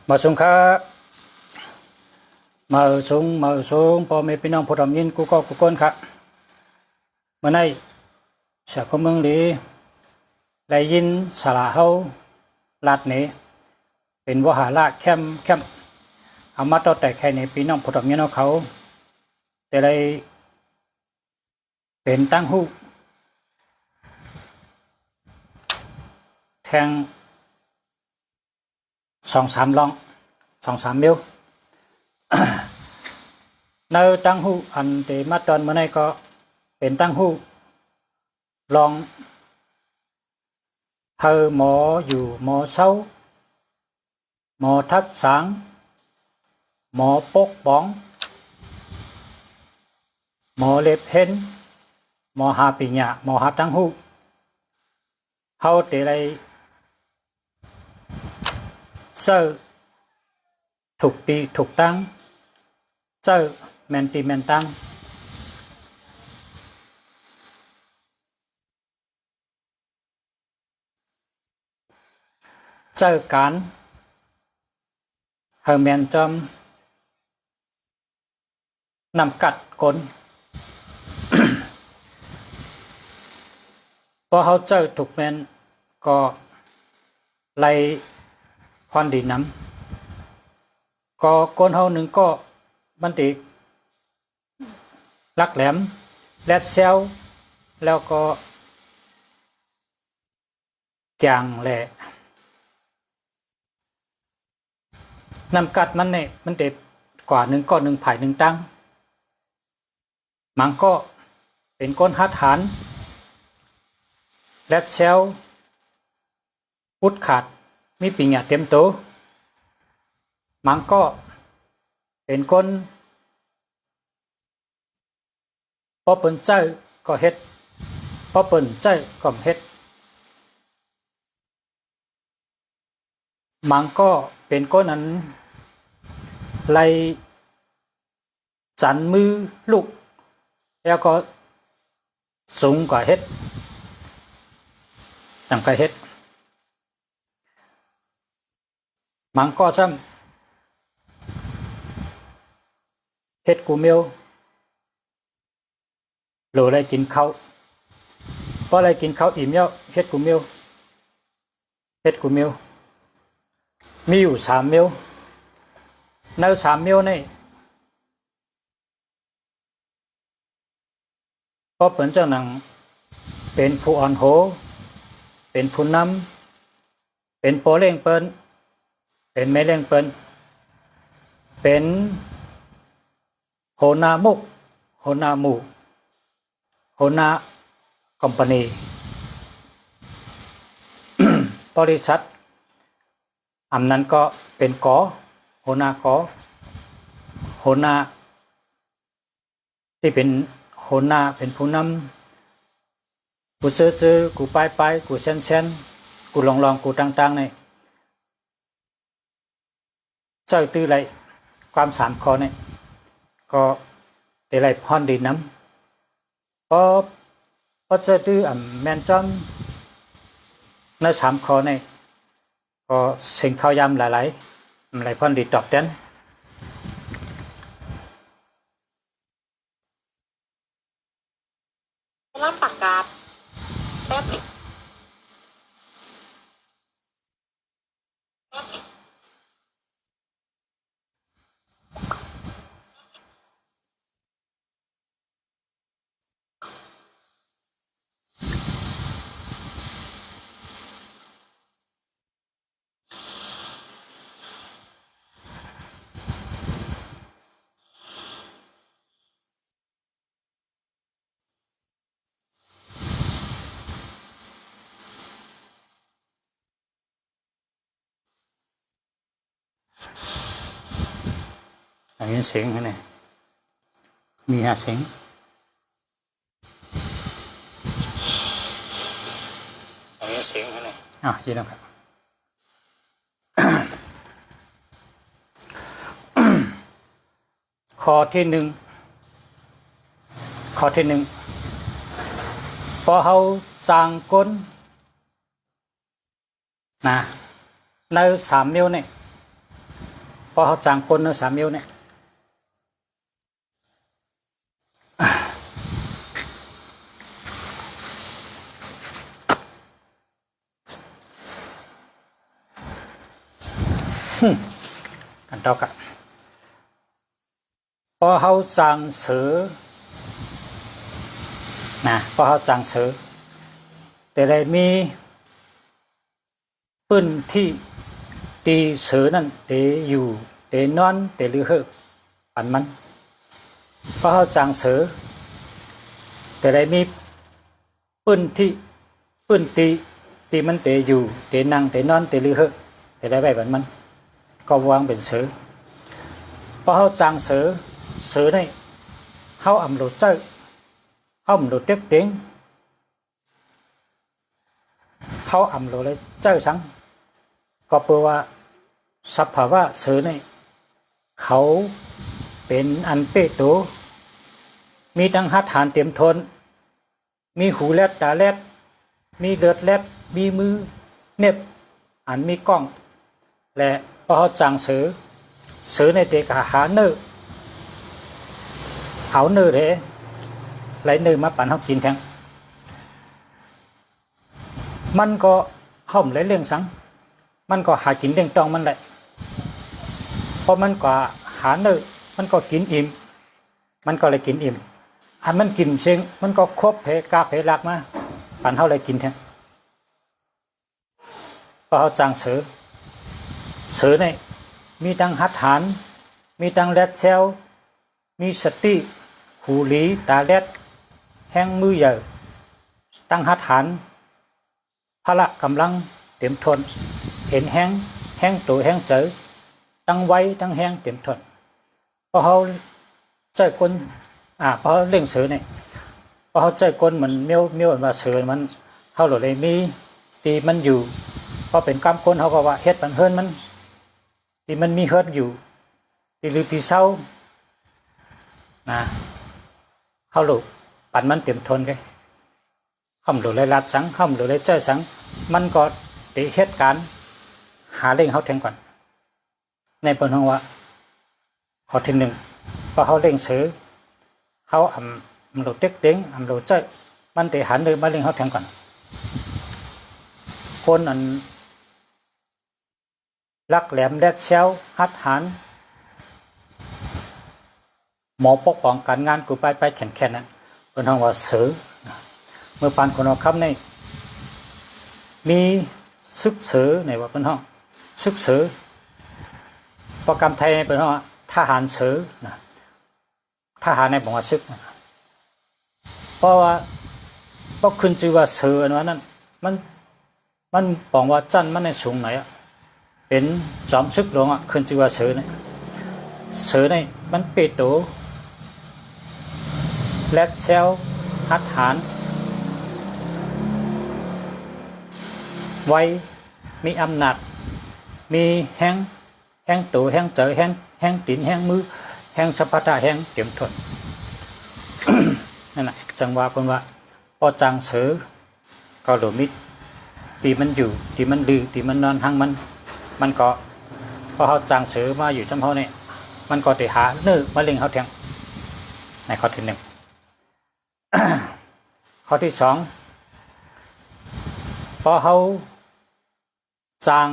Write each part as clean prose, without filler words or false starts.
มาสงครับมาสงพ่อแม่พี่น้องผู้ทำยินกูก็กูก้นครับเมื่อไหร่ชาวเมืองดีได้ยินสาระเฮาลาดนี้เป็นวหาละเข้มเอามาต่อแต่แค่ในพี่น้องผู้ทำยินเขาแต่ได้เป็นตั้งหูแทง2-3 ลอง2-3 มิลในตั้งหูอันที่มาตอนเมื่อไหร่ก็เป็นตั้งหูลองเธอหมออยู่หมอเศร้าหมอทัดสางหมอปกป้องหมอเล็บเห็นหมอหาปิญญาหมอหาตั้งหูเฮาแต่ไรเซอถูกตีถูกตั้งเซอแมนตีแมนตั้งเซอการเฮอแมนจอมนำกัดคนพอเขาเจอถูกแมนก็ไล่พรดีน้ำก็คนเฮาหนึ่งก็มันติลักแหลมแลดเซลแล้วก็จางแหละนำกัดมันเนี่ยมันเด็ดกว่า1ก้อน1ไผ่1ตั้งมันก็เป็นก้นหัดฐานแลดเซลพุดขาดมีปิญญาเต็มโตมันก็เป็นก้นพอเปิ้นใจก็เฮ็ดพอเปิ้นใจก็เฮ็ดมันก็เป็นก้นนั้นไล่สันมือลูกแล้วก็สูงกว่าเฮ็ดตั้งแต่เฮ็ดมันก็ซ้ำเฮ็ดกูเมียวโหลได้กินข้าวพอได้กินข้าวอิ่มแล้วเฮ็ดกูเมียวมีอยู่3 มิลใน3 มิลนี่พอเปิ้นเจ้าหนังเป็นผู้อ่อนโหเป็นผู้นำเป็นโปเล่งเปิ้นเป็นแม่เล่งเปิ้นเป็นโหนามุกโหนาหมู่โหนาคอมพานี บริษัทอำนั้นก็เป็นกอโหนากอโหนาที่เป็นโหนาเป็นผู้นำกูเจอกูไปกูเช่นกูลองกูต่างๆนี่เจ้าตื้อไรความ3 ข้อนี่ก็ได้ไรพรดีน้ำพอเจอตื้อแมนจอมใน3 ข้อนี่ก็สิ่งเข้ายำหลายๆพรดีตอบแทนล่ำปากกาแป๊บอีกอันนี้เสียงนี่มี5 เสียงอันนี้เสียงนี่ยินนะครับข้อที่ 1พอเฮาสร้างก้นนะใน3 มิลนี่ พอเขาจางก้นเนื้อ3 นิ้วเนี่ยกันต่อกันพอเขาจางเสือนะพอเขาจางเสือแต่ได้มีพื้นที่ตีเสือนั่นเตอยู่เตนอนเตลือเหอะปันมันพอเขาจางเสือแต่ได้มีพื้นที่พื้นตีมันเตอยู่เตนั่งเตนอนเตลือเหอะแต่ได้ใบปันมันก็วางเป็นเสือพอเขาจางเสือนี่เขาอำโหลดเจ้าเขาอำโหลดเต็กเต็งเขาอำโหลดเลยเจ้าสังก็แปลว่าสภาวะเสือนี่เขาเป็นอันเปโตมีทั้งหัตถานเต็มทนมีหูแลดตาแลดมีเลือดแลดมีมือเน็บอันมีกล้องและพอเขาจางเสือในเด็กหาเนื้อเอาเนื้อเลยไหลเนื้อมาปั่นเขากินแทงมันก็ห่มไหลเลี้ยงสังมันก็หากินเลี้ยงตองมันแหละพอมันก็หาเนื้อมันก็กินอิ่มมันก็เลยกินอิ่มอันมันกินเชิงมันก็ครบเพกาเพลักมาปั่นเขาเลยกินแทงพอเขาจางเสือในมีตั้งหัตถานมีตั้งแลดเซลมีสติหูหลีตาแลดแห้งมือใหญ่ตั้งหัตถานพละกำลังเต็มทนเห็นแห้งตัวแห้งเจอตั้งไว้ตั้งแห้งเต็มทนพอเขาใจคนพอเล่งเสือเนี่ยพอเขาใจคนเหมือนเมียวว่าเสือมันเขาหลุดเลยมีตีมันอยู่พอเป็นกำคนเขาก็ว่าเฮ็ดปันเฮิรนมันตีมันมีเฮิรนอยู่ตีลือตีเศร้านะเขาหลุดปันมันเต็มทนไงคำหลุดเลยลัดสังคำหลุดเลยเจ้าสังมันก็ตีเหตุการณ์หาเล่งเขาแทงก่อนในบนห้องว่าข้อที่1พอเขาเล่งซื้อเขาอำหลุดเต็กเต็งอำหลุดเจ้ามันตีหันเลยมาเล่งเขาแทงก่อนคนอันลักแหลมแดดเชลหัดหันหมอปกป้องการงานกูไปแข็งนั้นบนห้องว่าซื้อเมื่อปานคนเอาคำในมีซึกเสือในว่าเป็นห้องซึกเสือโปรแกรมไทยเป็นห้องทหารเสือนะทหารในบอกว่าซึกเพราะว่าก็ขึ้นชื่อว่าเสือนั้นมันบอกว่าจันมันในสูงไหนเป็นจอมซึกหลวงขึ้นชื่อว่าเสือเนี่ยเสือเนี่ยมันเปโตแลดเซลหัตถานไว้มีอำนาจมีแห้งตัวแห้งเจอแห้งตีนแห้งมือแห้งสะพัดแห้งเตรียมทน นั่นแหละจังหวะคนว่าพอจางเสือก็หลุดมิดตีมันอยู่ตีมันดื้อตีมันนอนทั้งมันก็พอเขาจางเสือมาอยู่จำเขาเนี่ยมันก็ติหาเนื้อมาเล็งเขาแทงในข้อที่ 1 ข้อที่ 2พอเขาจาง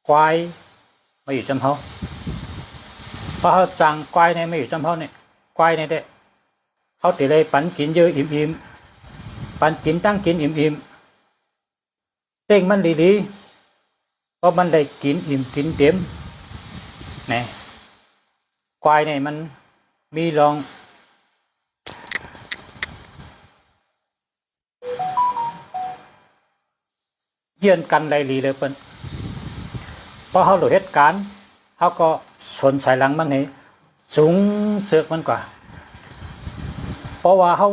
ควายมาอยู่จำเขาพอเขาจางควายในมาอยู่จำเขาเนี่ยควายในเด็กเขาติเลยปันกินเยอะอิ่มปันกินตั้งกินอิ่มเต้งมันดีเพราะมันได้กินอิ่มกินเต็มเนี่ยควายเนี่ยมันมีลองเยื่อนกันไรลีเลยเปิ้นพอเขาหลุดเหตุการณ์เขาก็สนสายหลังมันให้จุงเจือกมันกว่าเพราะว่าเขา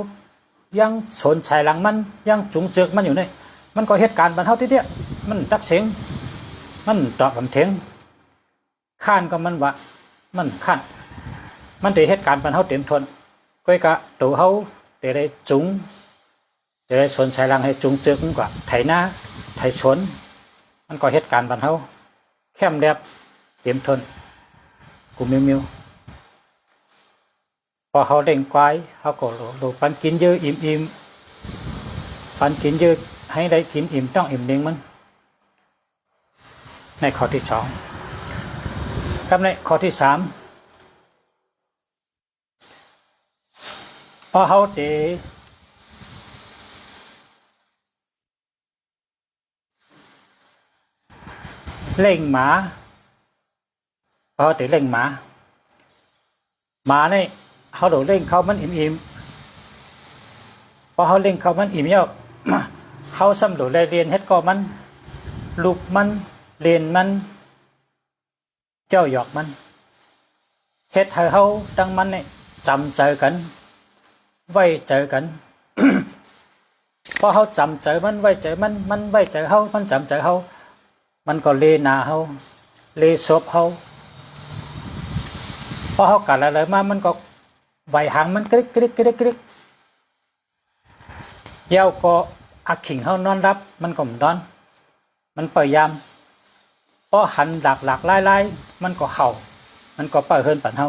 ยังสนสายหลังมันยังจุงเจือกมันอยู่เนี่ยมันก็เหตุการณ์บันเท่าที่เดียมันตักเสียงมันตอบคำเถียงข้านก็มันว่ามันข้านมันได้เหตุการณ์บันเท่าเต็มทนก้อยกะตัวเขาแต่ได้จุงแต่ได้สนสายหลังให้จุงเจือกมันกว่าไถหน้าไถชนมันก็เหตุการณ์บันเท่าแคมแดบ เตรียมทนกูมิวพอเขาเล่งควายเขาก็โหลปันกินเยอะอิ่มปันกินเยอะให้ได้กินอิ่มต้องอิ่มเด้งมันในข้อที่2กับในข้อที่3พอเขาเดเล่งหมาพอเขาเดเล่งหมาเนี่ยเขาโดดเล่งเขามันอิ่มพอเขาเล่งเขามันอิ่มแล้ว เขาสำรวจเรียนเฮ็ดก็มันลูกมันเรียนมันเจ้าหยอกมันเฮ็ดให้เขาดังมันเนี่ยจำเจอกันไว้เจอกัน พอเขาจำเจอมันไว้เจอมันไว้เจอเขามันจำเจอเขามันก็เลนาเขาเลศพเขาพอเขากัดอะไรมามันก็ไหวหางมันกริกเย้าก็อักขิงเขานอนรับมันก็นอนมันพยายามพอหันหลักไล่มันก็เห่ามันก็เปิดเฮินปั่นเฮา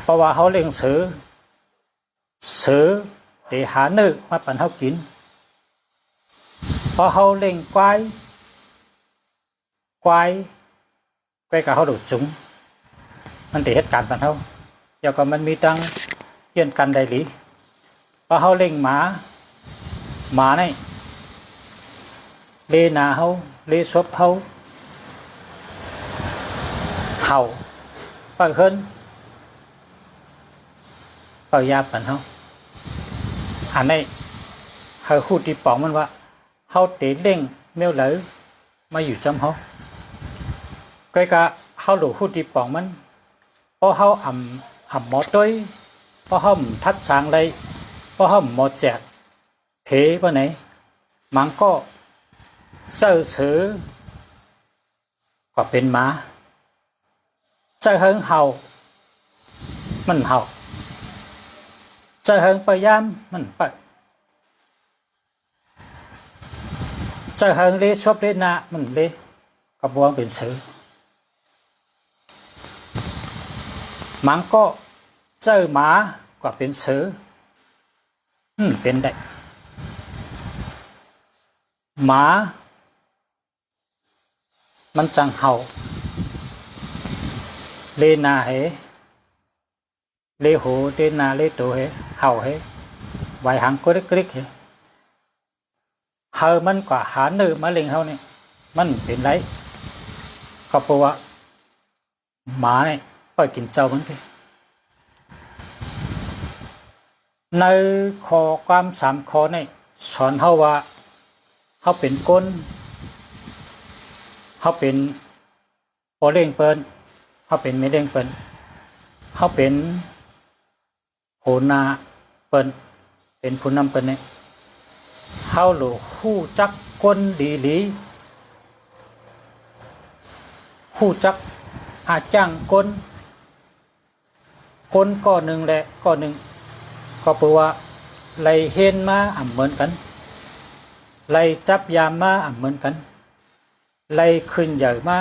เพราะว่าเขาเลี้ยงสือเดี๋ยวหาเนื้อมาปั่นเฮากินพอเขาเลี้ยงควายกับเขาดูจุงมันติเหตุการณ์ปั่นเฮาเดี๋ยวก็มันมีตั้งเยี่ยนกันได้หรือพอเขาเลี้ยงหมาเนี่ยเลนาเฮาเลศพเฮาเห่าเปิดเฮินเปิดยาปั่นเฮาอันนี้เฮาพูดที่ปองมันว่าเฮาเตะเล่งเมียวเหลอมาอยู่จำเฮาก็กะเฮาหลูพูดที่ปองมันพอเฮาอ่ำหมอต้อยพอเฮาทัดสางเลยพอเฮาหมอแจกเผปะไหนมันก็เจ้าสือก็เป็นหมาเจ้าเฮิงเห่ามันเห่าเจ้าเฮิงพยายามมันไปเจ้าเฮิงเลชอบเลนามันเลกระบวงเป็นสือมันก็เจ้าหมาก็เป็นสือเป็นได้หมามันจังเห่าเลนาเหเลโหเลนาเลโตเหเห่าเหไว้หางกริกเหเฮามันก็หาเนื้อมาเลี้ยงเฮาเนี่ยมันเป็นไรก็เพราะว่าหมาเนี่ยปล่อยกินเจ้ามันไปในข้อความ3ข้อเนี่ยสอนเฮาว่าเฮาเป็นก้นเฮาเป็นพอเลี้ยงเปิ้นเฮาเป็นไม่เลี้ยงเปิ้นเฮาเป็นโหนาเปิ้นเป็นผู้นำเปิ้นเนี่ยเฮาหลูฮู้จักก้นดีหลีฮู้จักอาจ้างก้นก็หนึ่งแหละก็หนึ่งก็แปลว่าไล่เห็นมาเหมือนกันไล่จับยามมาเหมือนกันไล่ขึ้นใหญ่มา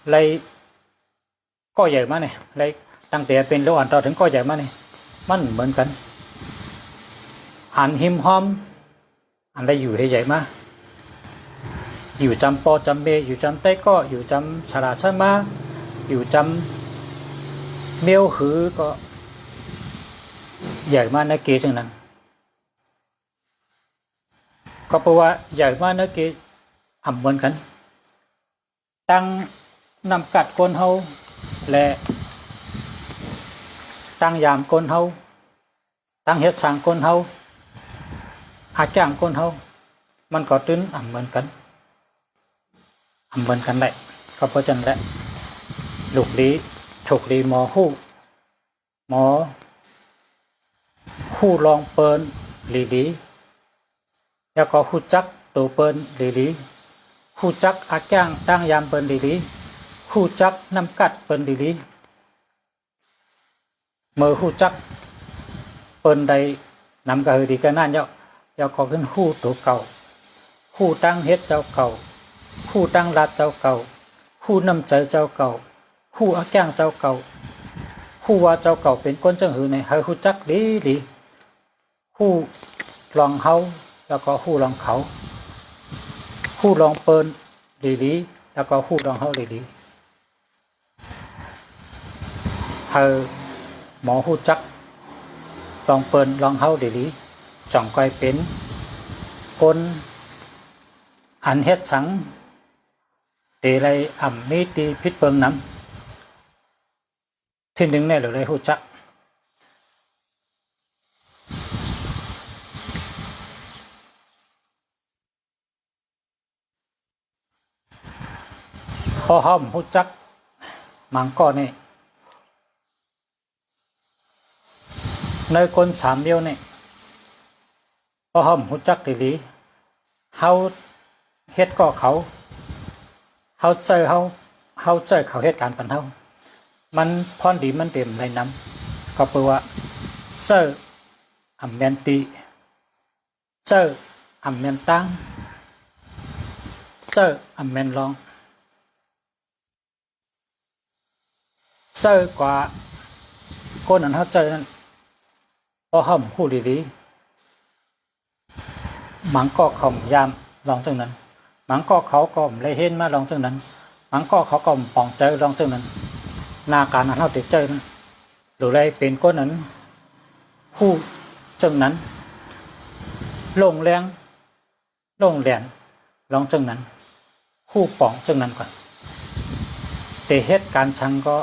ไล่ก็ใหญ่มาเนี่ยไล่ตั้งแต่เป็นโลอันต่อถึงก็ใหญ่มาเนี่ยมันเหมือนกันอันหิมหอมอันได้อยู่ให้ใหญ่มาอยู่จำปอจำเมอยู่จำเต้ก็อยู่จำฉลาดมาอยู่จำเมียวหือก็ใหญ่มาในเกจังนั้นก็แปลว่าใหญ่มาในเกเหมือนกันตั้งนำกัดคนเฮาและตั้งยามคนเฮาตั้งเฮ็ดสร้างคนเฮาอาจ้างคนเฮามันก็ตื้นเหมือนกันเหมือนกันแหละก็เพราะฉะนั้นแหละลูกดีถูกดีหมอฮู้ลองเปิ้นหลีแล้วก็ฮู้จักตัวเปิ้นหลีฮู้จักอาจ้างตั้งยามเปิ้นหลีฮู้จักนำกัดเปิ้นหลีเมื่อฮู้จักเปิ้นใดนำกะหือดีกันนั่นเจ้าก็ขึ้นฮู้ตัวเก่าฮู้ตั้งเฮ็ดเจ้าเก่า ผู้ตั้งรัฐเจ้าเก่าผู้นำใจเจ้าเก่าผู้อาแก้งเจ้าเก่าผู้ว่าเจ้าเก่าเป็นก้นจังหือในเฮาฮู้จักดีหลีผู้ลองเฮาแล้วก็ผู้ลองเขาผู้ลองเปิ้นดีหลีแล้วก็ผู้ลองเฮาดีหลีเฮาหมอฮู้จักลองเปิ้นลองเฮาดีหลีจ่องก้อยเป็นคนอันเฮ็ดสังเตไรอ่ำมีตีพิษเปิงน้ำที่หนึ่งเนี่ยหรือไรหูจักพอห้อมหูจักมังก้อนี่ในคนสามเดียวนี่พอห้อมหูจักดีหลีเฮาเฮ็ดก็เขาเฮาเจอเขาเหตุการณ์ปันเฮามันพรดีมันเต็มไรน้ำก็แปลว่าเจออำแมนตีเจออำแมนตั้งเจออำแมนลองเจอกว่าคนนั้นเฮาเจอนั้นพอห้อมคู่ดีๆมังก็ข่มยามลองจังนั้นมังก็เขาก็เลยเห็นมาลองจังนั้นมังก็เขาก็ป่องเจอลองจังนั้นนาการนั้นเฮาติเจอนั้นหรือไรเป็นคนนั้นผู้จังนั้นลงแรงลงแหลนลองจังนั้นผู้ป่องจังนั้นก่อนแต่เหตุการณ์ชังก็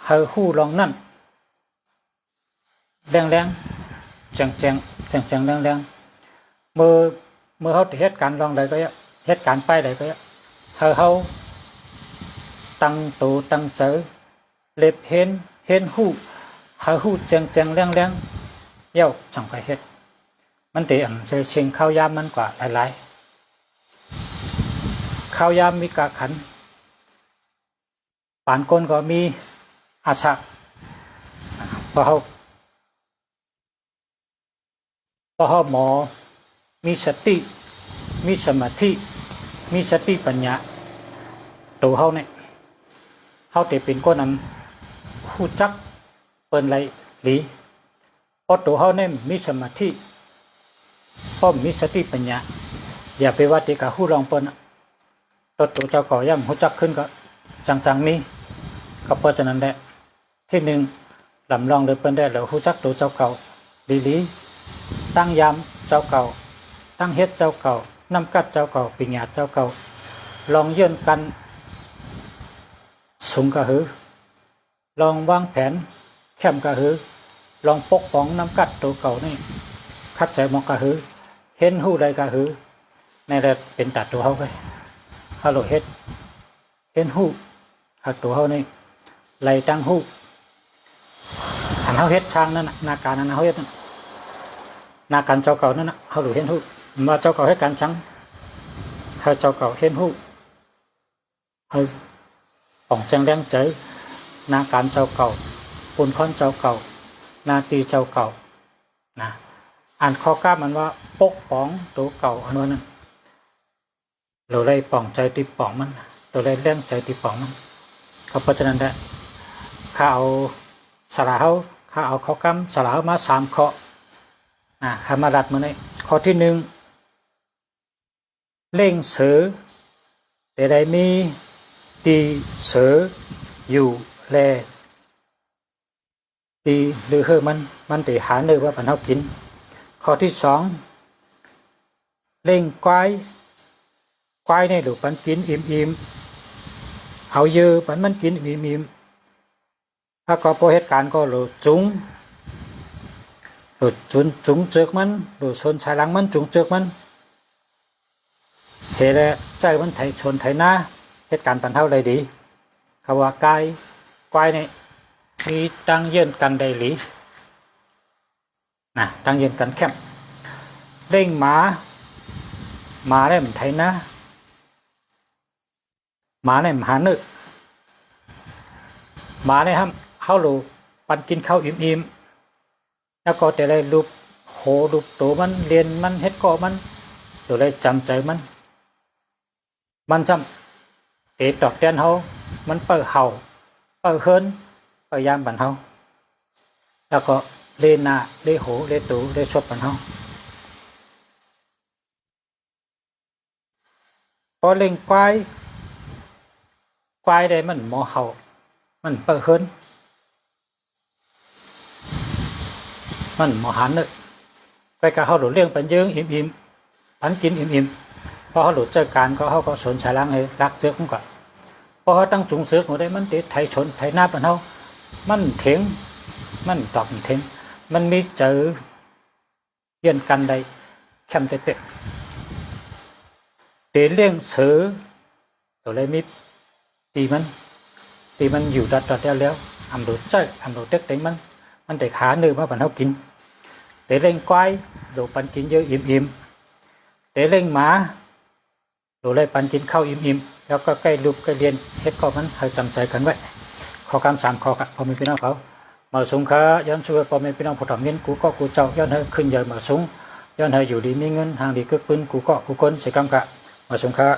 เฮาฮู้ลองนั่นแรงๆจังแรงๆเมื่อเฮาเหตุการณ์ลองใดก็เหตุการณ์ไปใดก็เฮาตั้งโตตั้งเจอเล็บเห็นฮู้เฮาฮู้จังแรงเย้าจังก็เฮ็ดมันติเชิงข้าวยามมันกว่าหลายๆข้าวยามมีกะขันปานก้นก็มีอาชะพอเฮาหมอมีสติมีสมาธิมีสติปัญญาตัวเฮาเนี่ยเฮาแต่เป็นคนนั้นฮู้จักเปิ้นไรหลีพอตัวเฮาเนี่ยมีสมาธิพอมีสติปัญญาอย่าไปว่าติกะฮู้ลองเปิ้นตัวเจ้าก็ย่ำฮู้จักขึ้นก็จังมีก็เพราะฉะนั้นแหละที่หนึ่งลำลองเลยเปิ้นได้แล้วฮู้จักตัวเจ้าเก่าดีๆตั้งยามเจ้าเก่าตั้งเฮ็ดเจ้าเก่านำกัดเจ้าเก่าปิญญาเจ้าเก่าลองเยื่นกันสูงกะหือลองวางแผนแคมกะหือลองปกป้องนำกัดตัวเก่านี่คัดใจมองกะหือเห็นหู้ใดกะหือในแหละเป็นตัดตัวเฮาไปฮัลโหลเฮ็ดเห็นหู้หักตัวเฮานี่ไล่ตั้งหู้อันเฮาเฮ็ดช่างนั่นน่ะนาการนั้นเฮาเฮ็ดนาการเจ้าเก่านั่นน่ะเฮารู้เห็นหู้ว่าเจ้าเก่าเฮ็ดการช่างเฮาเจ้าเก่าเห็นหู้เฮาป่องแจงแรงเจอนาการเจ้าเก่าปุนค้อนเจ้าเก่านาตีเจ้าเก่านะอ่านข้อกล้ามันว่าปกป้องตัวเก่าอันนั้นเราได้ป่องใจตีป่องมันเราได้แรงใจตีป่องมันเพราะฉะนั้นแหละข้าเอาสลาข้าเอาข้อกำสลามา3ข้อข้ามาดัดมาในข้อที่1เล่งเสือแต่ได้มีตีเสืออยู่แลตีหรือเฮอมันตีหาเนื้อว่าปันเฮากินข้อที่2เล่งควายในหรือปันกินอิ่มเอาเยอะปันมันกินอิ่มถ้าก็พอเหตุการณ์ก็หลุดจุงเจือกมันหลุดชนชายหลังมันจุงเจือกมันเฮแลใจมันไถชนไถหน้าเหตุการณ์ปันเท่าไรดีคำว่ากวายนี่มีตั้งเยื่นกันได้หลีตั้งเยื่นกันแคบเร่งหมาได้มันไถหน้าหมาได้มันหาเนื้อหมาได้ครับเฮาหลูปันกินข้าวอิ่มแล้วก็แต่ได้รูปโหรูปตัวมันเรียนมันเฮ็ดก็มันตัวได้จำใจมัน มันจำเตะตอกเตียนเฮามันเปิดเห่าเปิดเฮินเปิดยามบันเฮาแล้วก็เลหน้าเลโหเลตูเลชบบันเฮาพอเล่งควายได้มันหมอเห่ามันเปิดเฮินมันหมอหันเนอะไปกับเฮาหลุดเลี้ยงปันยืงอิ่มปันกินอิ่มพอเฮาหลุดเจอการก็เฮาก็สนชายล้างให้รักเจอของก็พอเฮาตั้งจุงเสือของได้มันติดไทยชนไทยหน้าปันเฮามันเถียงมันตอกเถียงมันมีเจอเยี่ยนกันได้แคมเตะเลี้ยงเสือตัวเลยมีตีมันอยู่ดัดแล้วอำดูใจอำดูเต็กเต็งมันได้ขาเนื้อมาปันเฮากินเล่งควายดูปันกินเยอะอิ่มเล่งหมาดูเลยปันกินข้าวอิ่มแล้วก็ใกล้ลูกใกล้เรียนเฮ็ดก็มันให้จำใจกันไว้ข้อคำ3ข้อกับพ่อแม่พี่น้องเขามาสูงค้าย้อนช่วยพ่อแม่พี่น้องผู้ทำเงินกูก็กูเจ้าย้อนให้ขึ้นใหญ่มาสูงย้อนให้อยู่ดีมีเงินห่างดีกึกปืนกูก็กูคนใส่กำกะมาสูงค้า